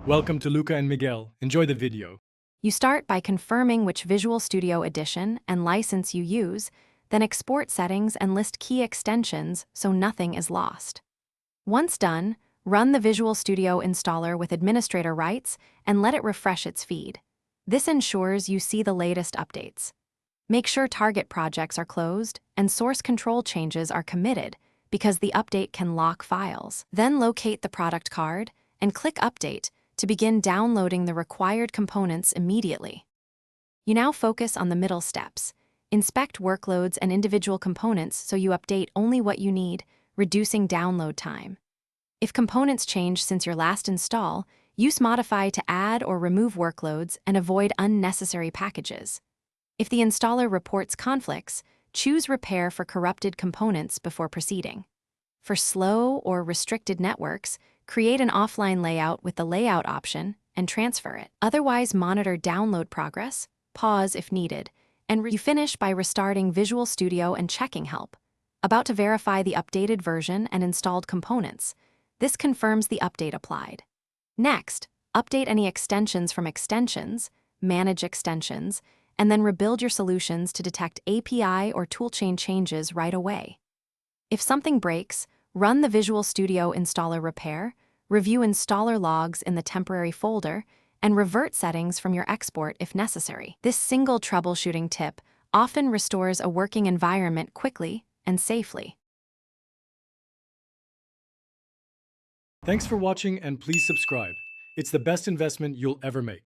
Welcome to Luca and Miguel. Enjoy the video. You start by confirming which Visual Studio edition and license you use, then export settings and list key extensions so nothing is lost. Once done, run the Visual Studio installer with administrator rights and let it refresh its feed. This ensures you see the latest updates. Make sure target projects are closed and source control changes are committed because the update can lock files. Then locate the product card and click Update to begin downloading the required components immediately. You now focus on the middle steps. Inspect workloads and individual components so you update only what you need, reducing download time. If components change since your last install, use Modify to add or remove workloads and avoid unnecessary packages. If the installer reports conflicts, choose Repair for corrupted components before proceeding. For slow or restricted networks, create an offline layout with the layout option and transfer it. Otherwise, monitor download progress, pause if needed, and you finish by restarting Visual Studio and checking help. About to verify the updated version and installed components. This confirms the update applied. Next, update any extensions from Extensions, manage extensions, and then rebuild your solutions to detect API or toolchain changes right away. If something breaks, run the Visual Studio installer repair, review installer logs in the temporary folder, and revert settings from your export if necessary. This single troubleshooting tip often restores a working environment quickly and safely. Thanks for watching and please subscribe. It's the best investment you'll ever make.